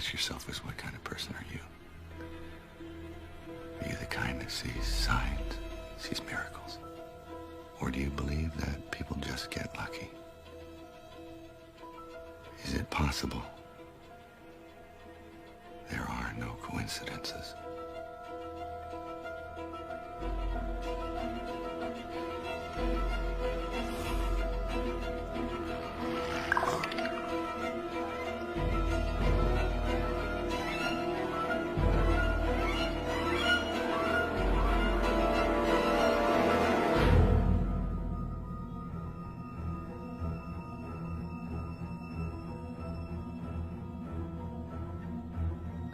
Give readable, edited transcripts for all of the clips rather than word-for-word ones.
ask yourself is, what kind of person are you? Are you the kind that sees signs, sees miracles? Or do you believe that people just get lucky? Is it possible there are no coincidences?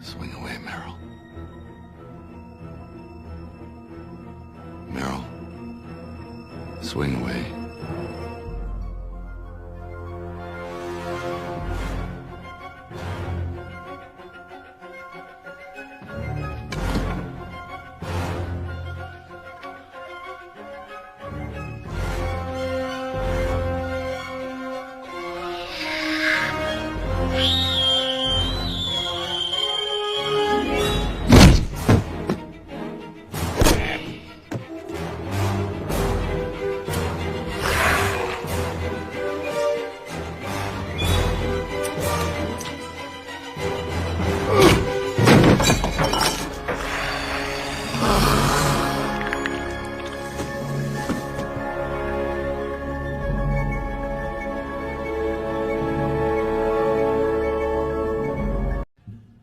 Swing away, Meryl. Meryl, swing away.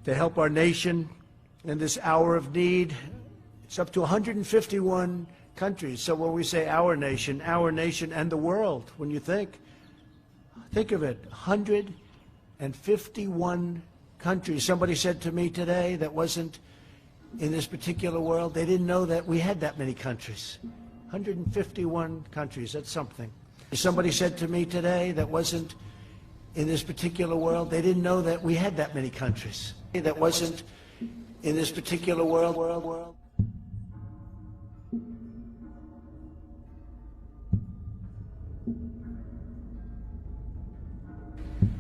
To help our nation in this hour of need. It's up to 151 countries. So when we say our nation and the world, when you think of it, 151 countries. Somebody said to me today that wasn't in this particular world, they didn't know that we had that many countries. 151 countries, that's something. Somebody said to me today that wasn't in this particular world, they didn't know that we had that many countries. That wasn't in this particular world.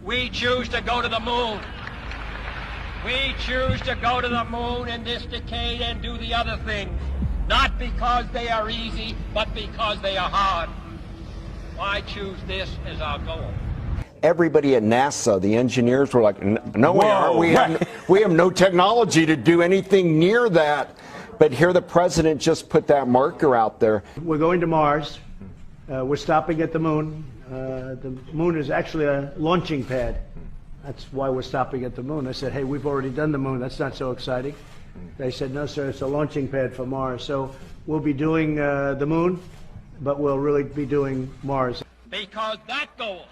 We choose to go to the moon. We choose to go to the moon in this decade and do the other things, not because they are easy, but because they are hard. I choose this as our goal. Everybody at NASA, the engineers were like, no, we aren't. We have no technology to do anything near that. But here the president just put that marker out there. We're going to Mars. We're stopping at the moon. The moon is actually a launching pad. That's why we're stopping at the moon. I said, hey, we've already done the moon. That's not so exciting. They said, no, sir, it's a launching pad for Mars. So we'll be doing the moon, but we'll really be doing Mars. Because that goal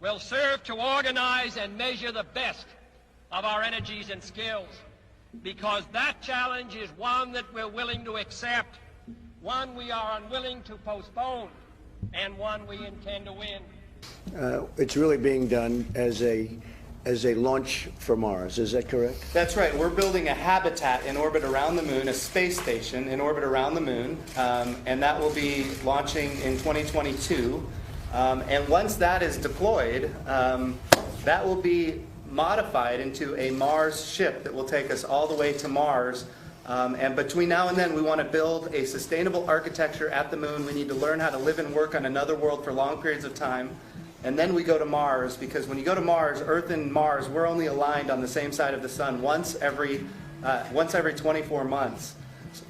will serve to organize and measure the best of our energies and skills. Because that challenge is one that we're willing to accept, one we are unwilling to postpone, and one we intend to win. It's really being done as a launch for Mars. Is that correct? That's right. We're building a habitat in orbit around the moon, a space station in orbit around the moon, and that will be launching in 2022. And once that is deployed, that will be modified into a Mars ship that will take us all the way to Mars. And between now and then, we want to build a sustainable architecture at the moon. We need to learn how to live and work on another world for long periods of time. And then we go to Mars, because when you go to Mars, Earth and Mars, we're only aligned on the same side of the sun once every 24 months,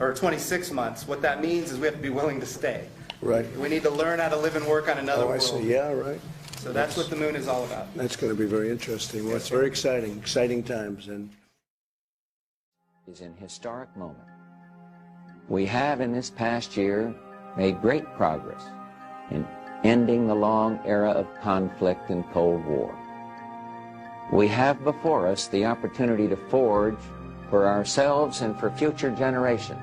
or 26 months. What that means is we have to be willing to stay. Right. We need to learn how to live and work on another world. I see. Yeah, right. So that's what the moon is all about. That's going to be very interesting. Well, it's very exciting times. And is an historic moment. We have in this past year made great progress in ending the long era of conflict and Cold War. We have before us the opportunity to forge for ourselves and for future generations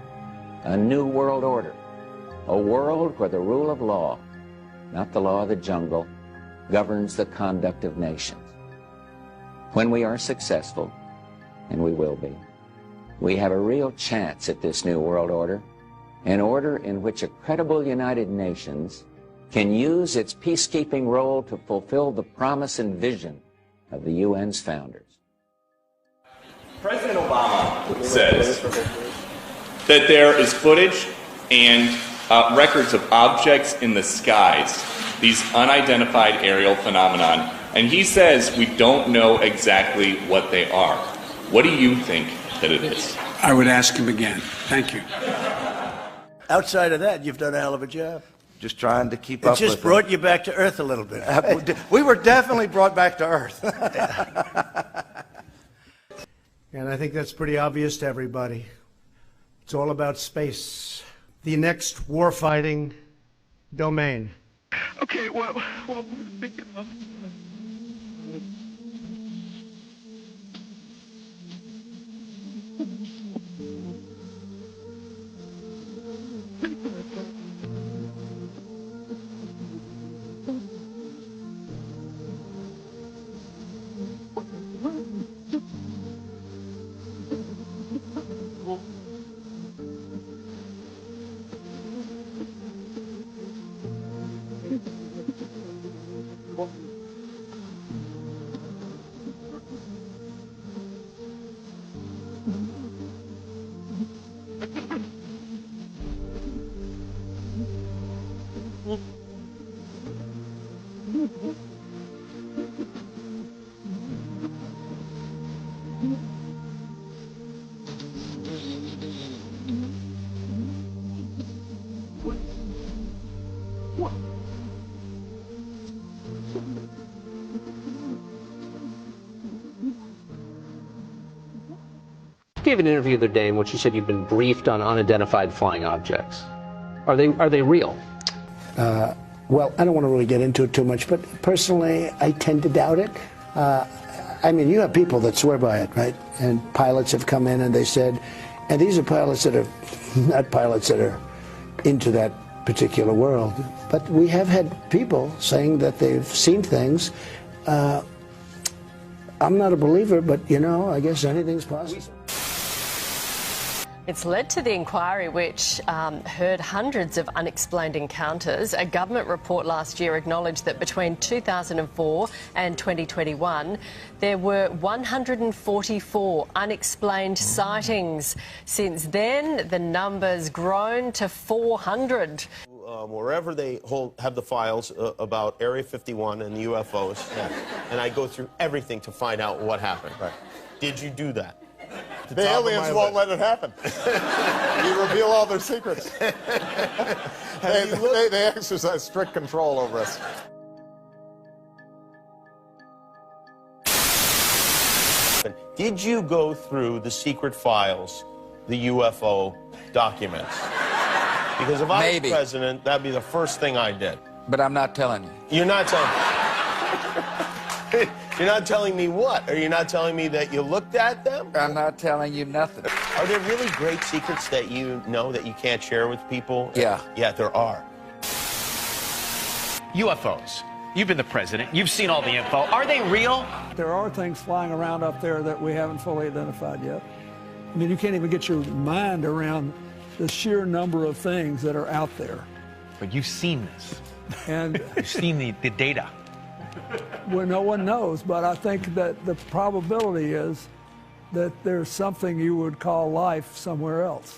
a new world order, a world where the rule of law, not the law of the jungle, governs the conduct of nations. When we are successful, and we will be, we have a real chance at this new world order, an order in which a credible United Nations can use its peacekeeping role to fulfill the promise and vision of the UN's founders. President Obama says that there is footage and records of objects in the skies, these unidentified aerial phenomenon, and he says we don't know exactly what they are. What do you think that it is? I would ask him again. Thank you. Outside of that, you've done a hell of a job. Just trying to keep up with it. It just brought you back to earth a little bit. We were definitely brought back to earth. And I think that's pretty obvious to everybody. It's all about space. The next warfighting domain. Okay, well, big enough. You gave an interview the other day in which you said you've been briefed on unidentified flying objects. Are they real? Well, I don't want to really get into it too much, but personally, I tend to doubt it. I mean, you have people that swear by it, right? And pilots have come in and they said, and these are pilots that are not pilots that are into that particular world, but we have had people saying that they've seen things. I'm not a believer, but, you know, I guess anything's possible. It's led to the inquiry which heard hundreds of unexplained encounters. A government report last year acknowledged that between 2004 and 2021 there were 144 unexplained sightings. Since then, the number's grown to 400. Wherever they have the files about Area 51 and the UFOs, and I go through everything to find out what happened. Right. Did you do that? The aliens won't let it happen. You reveal all their secrets. They exercise strict control over us. Did you go through the secret files, the UFO documents? Because if I was president, that'd be the first thing I did. But I'm not telling you. You're not telling me. You're not telling me what? Are you not telling me that you looked at them? I'm not telling you nothing. Are there really great secrets that you know that you can't share with people? Yeah. Yeah, there are. UFOs. You've been the president. You've seen all the info. Are they real? There are things flying around up there that we haven't fully identified yet. I mean, you can't even get your mind around the sheer number of things that are out there. But you've seen this. And you've seen the data. Well, no one knows, but I think that the probability is that there's something you would call life somewhere else.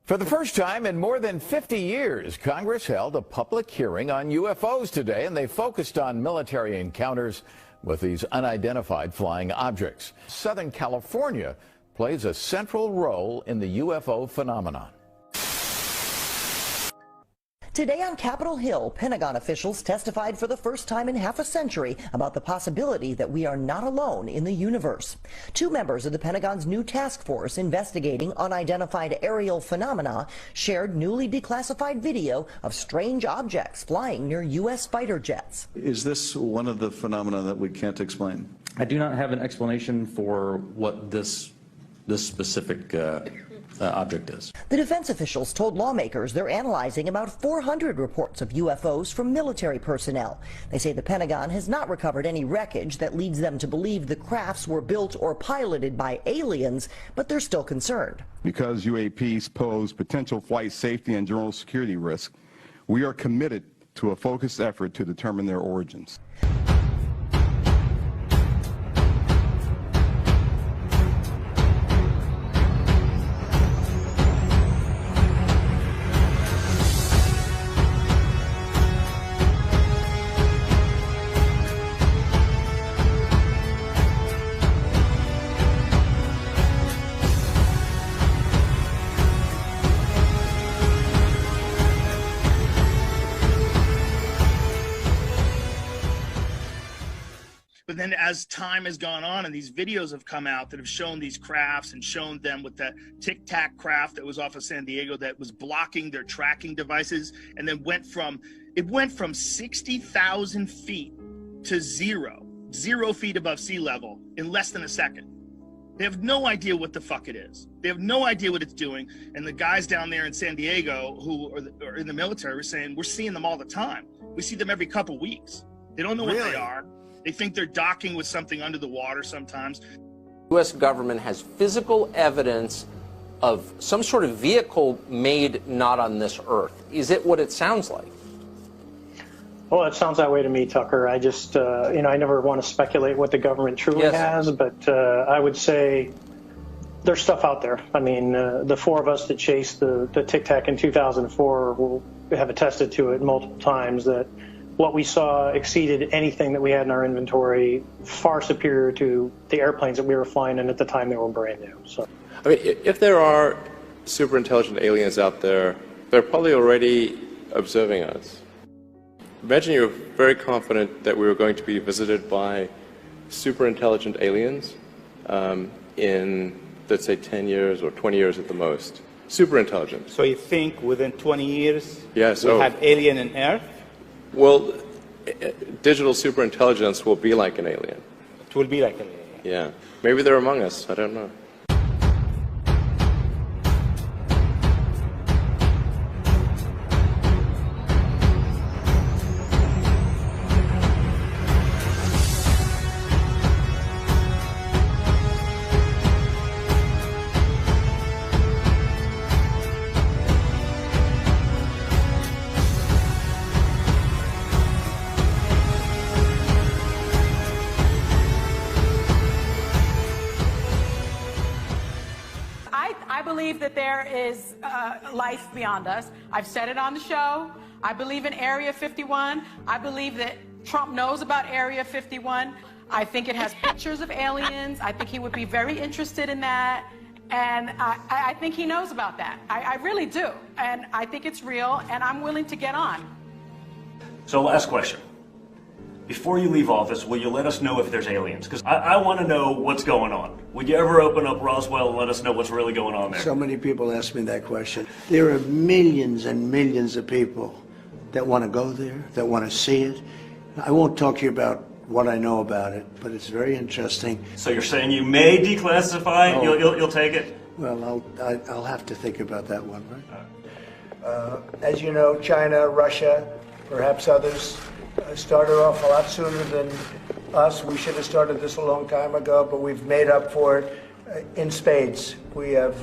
For the first time in more than 50 years, Congress held a public hearing on UFOs today, and they focused on military encounters with these unidentified flying objects. Southern California plays a central role in the UFO phenomenon. Today on Capitol Hill, Pentagon officials testified for the first time in half a century about the possibility that we are not alone in the universe. Two members of the Pentagon's new task force investigating unidentified aerial phenomena shared newly declassified video of strange objects flying near U.S. fighter jets. Is this one of the phenomena that we can't explain? I do not have an explanation for what this this specific object is. The defense officials told lawmakers they're analyzing about 400 reports of UFOs from military personnel. They say the Pentagon has not recovered any wreckage that leads them to believe the crafts were built or piloted by aliens, but they're still concerned. Because UAPs pose potential flight safety and general security risk, we are committed to a focused effort to determine their origins. But then as time has gone on and these videos have come out that have shown these crafts and shown them with that Tic Tac craft that was off of San Diego that was blocking their tracking devices, and then went from 60,000 feet to zero feet above sea level in less than a second. They have no idea what the fuck it is. They have no idea what it's doing. And the guys down there in San Diego who are in the military were saying, we're seeing them all the time. We see them every couple weeks. They don't know what they are. They think they're docking with something under the water sometimes. The U.S. government has physical evidence of some sort of vehicle made not on this earth. Is it what it sounds like? Well, it sounds that way to me, Tucker. I just, I never want to speculate what the government truly has, but I would say there's stuff out there. I mean, the four of us that chased the Tic Tac in 2004 have attested to it multiple times that what we saw exceeded anything that we had in our inventory, far superior to the airplanes that we were flying in at the time they were brand new. So, I mean, if there are super intelligent aliens out there, they're probably already observing us. Imagine you're very confident that we were going to be visited by super intelligent aliens in, let's say, 10 years or 20 years at the most. Super intelligent. So you think within 20 years yes, we'll have alien in Earth? Well, digital superintelligence will be like an alien. It will be like an alien. Yeah. Maybe they're among us. I don't know. I believe that there is life beyond us. I've said it on the show. I believe in Area 51. I believe that Trump knows about Area 51. I think it has pictures of aliens. I think he would be very interested in that. And I think he knows about that. I really do. And I think it's real, and I'm willing to get on. So last question. Before you leave office, will you let us know if there's aliens? Because I want to know what's going on. Would you ever open up Roswell and let us know what's really going on there? So many people ask me that question. There are millions and millions of people that want to go there, that want to see it. I won't talk to you about what I know about it, but it's very interesting. So you're saying you may declassify it? You'll take it? Well, I'll have to think about that one, right? As you know, China, Russia, perhaps others, started off a lot sooner than us. We should have started this a long time ago, but we've made up for it in spades. We have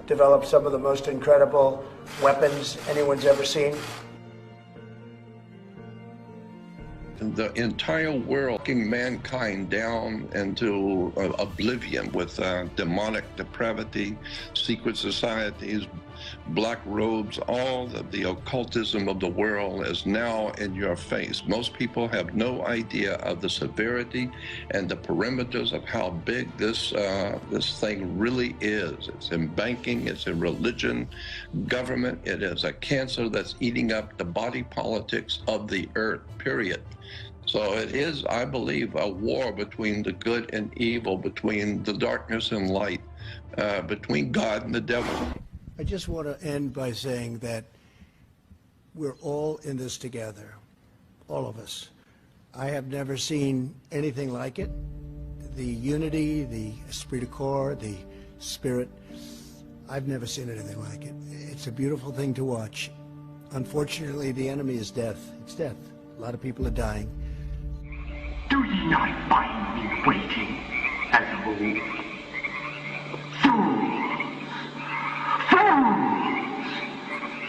developed some of the most incredible weapons anyone's ever seen. The entire world, locking mankind down into oblivion with demonic depravity, secret societies, black robes, all of the occultism of the world is now in your face. Most people have no idea of the severity and the perimeters of how big this thing really is. It's in banking, it's in religion, government. It is a cancer that's eating up the body politics of the earth, period. So it is, I believe, a war between the good and evil, between the darkness and light, between God and the devil. I just want to end by saying that we're all in this together, all of us. I have never seen anything like it. The unity, the esprit de corps, the spirit. I've never seen anything like it. It's a beautiful thing to watch. Unfortunately, the enemy is death. It's death. A lot of people are dying. Do ye not find me waiting as of old?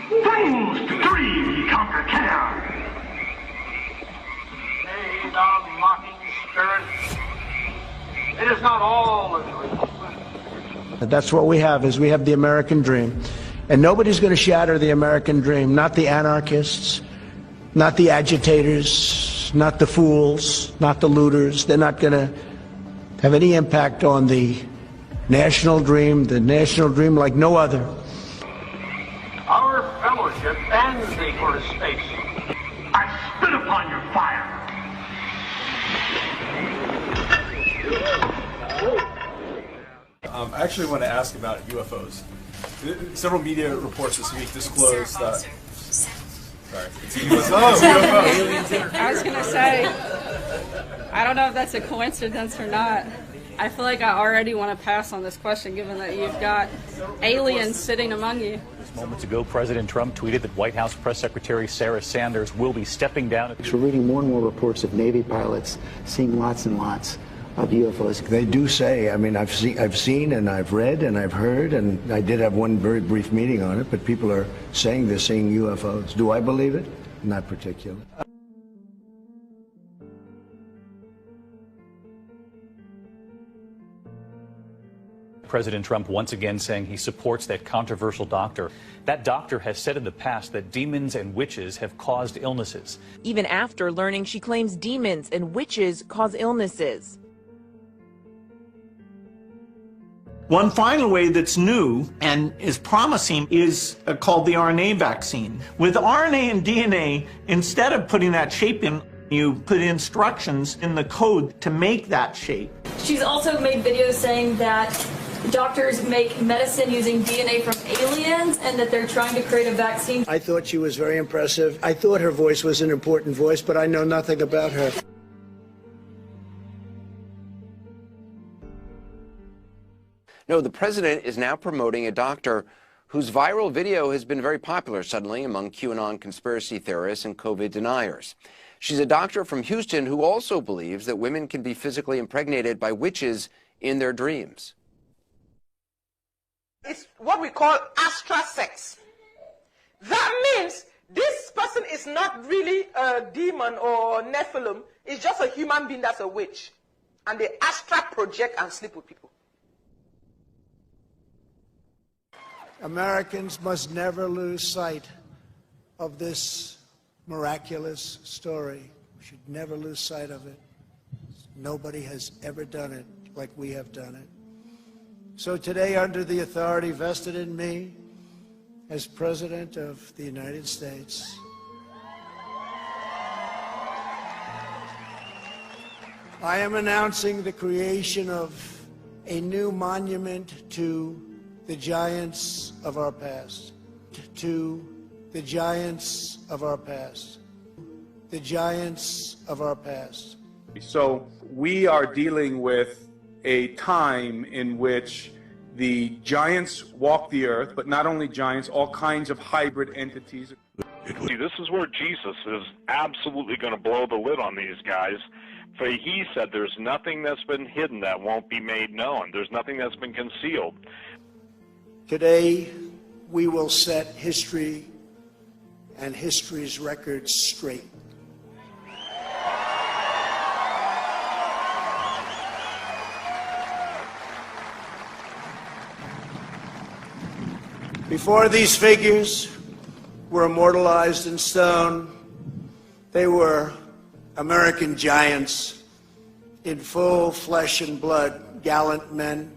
Fools to dream ye conquer care. Nay, thou mocking spirit, it is not all a dream. That's what we have, is we have the American dream. And nobody's going to shatter the American dream, not the anarchists, not the agitators, not the fools, not the looters. They're not going to have any impact on the national dream like no other. Our fellowship ends thee for a space. I spit upon your fire. I actually want to ask about UFOs. Several media reports this week disclosed that. Sorry. I was going to say, I don't know if that's a coincidence or not. I feel like I already want to pass on this question, given that you've got aliens sitting among you. Moments ago, President Trump tweeted that White House Press Secretary Sarah Sanders will be stepping down. We're reading more and more reports of Navy pilots seeing lots and lots of UFOs. They do say, I mean, I've seen and I've read and I've heard, and I did have one very brief meeting on it, but people are saying they're seeing UFOs. Do I believe it? Not particularly. President Trump once again saying he supports that controversial doctor. That doctor has said in the past that demons and witches have caused illnesses. Even after learning she claims demons and witches cause illnesses. One final way that's new and is promising is called the RNA vaccine. With RNA and DNA, instead of putting that shape in, you put instructions in the code to make that shape. She's also made videos saying that doctors make medicine using DNA from aliens and that they're trying to create a vaccine. I thought she was very impressive. I thought her voice was an important voice, but I know nothing about her. No, the president is now promoting a doctor whose viral video has been very popular suddenly among QAnon conspiracy theorists and COVID deniers. She's a doctor from Houston who also believes that women can be physically impregnated by witches in their dreams. It's what we call astral sex. That means this person is not really a demon or Nephilim. It's just a human being that's a witch. And they astral project and sleep with people. Americans must never lose sight of this miraculous story. We should never lose sight of it. Nobody has ever done it like we have done it. So today, under the authority vested in me as President of the United States, I am announcing the creation of a new monument to the giants of our past, to the giants of our past, the giants of our past. So we are dealing with a time in which the giants walk the earth, but not only giants, all kinds of hybrid entities. See, this is where Jesus is absolutely going to blow the lid on these guys. For he said there's nothing that's been hidden that won't be made known. There's nothing that's been concealed. Today, we will set history and history's records straight. Before these figures were immortalized in stone, they were American giants in full flesh and blood, gallant men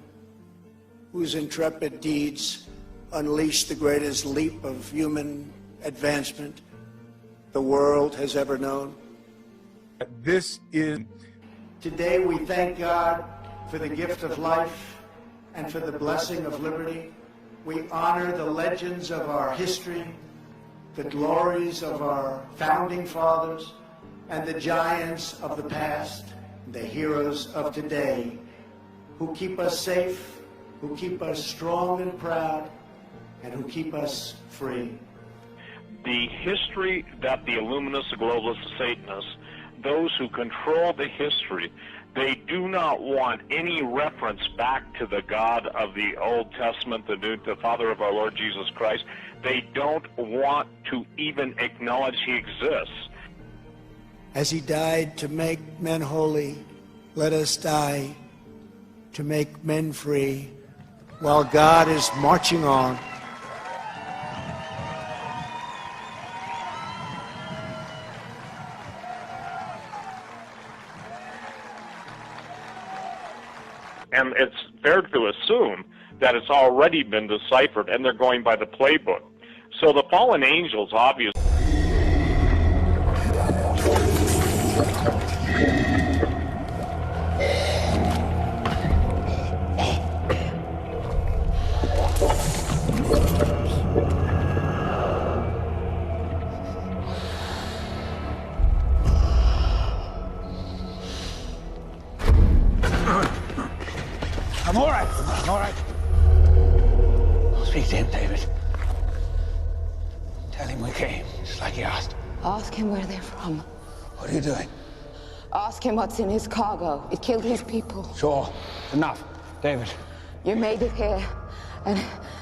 whose intrepid deeds unleashed the greatest leap of human advancement the world has ever known. Today we thank God for the gift of life and for the blessing of liberty. We honor the legends of our history, the glories of our founding fathers, and the giants of the past, the heroes of today, who keep us safe who keep us strong and proud, and who keep us free. The history that the Illuminists, the globalists, the Satanists, those who control the history, they do not want any reference back to the God of the Old Testament, the Father of our Lord Jesus Christ. They don't want to even acknowledge he exists. As he died to make men holy, let us die to make men free, while God is marching on. And it's fair to assume that it's already been deciphered, and they're going by the playbook. So the fallen angels, obviously. I'm all right. I'm all right. Speak to him, David. Tell him we came, just like he asked. Ask him where they're from. What are you doing? Ask him what's in his cargo. It killed his people. Sure. Enough. David. You made it here, and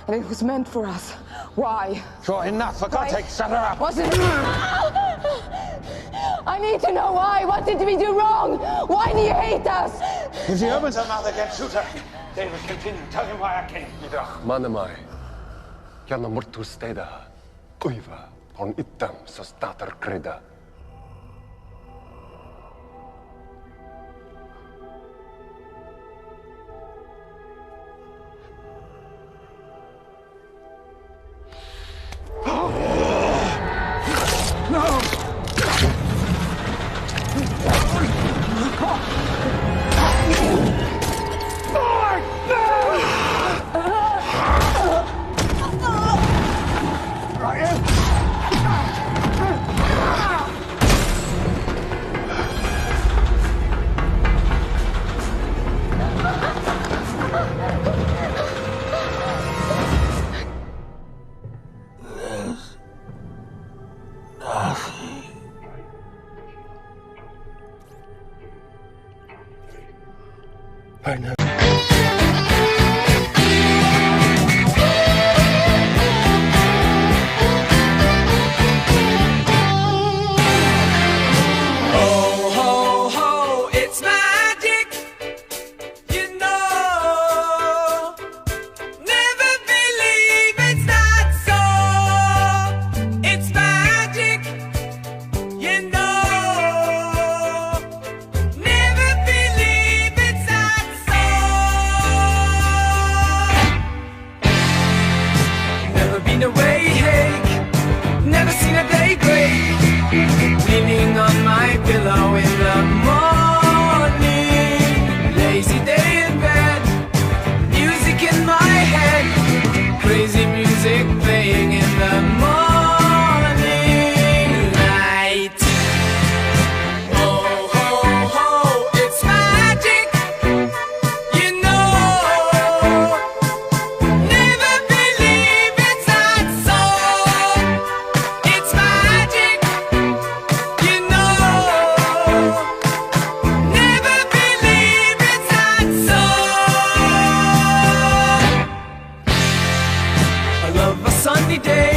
it was meant for us. Why? Sure, enough. For God's sake, shut her up. Was it? I need to know why. What did we do wrong? Why do you hate us? If she opens her mouth again, shoot her. David, continue. Tell him why I came. Manamai, Kiana Murtu Steda, Uiva, on Itam, so starter Creda. I know. Sunny day.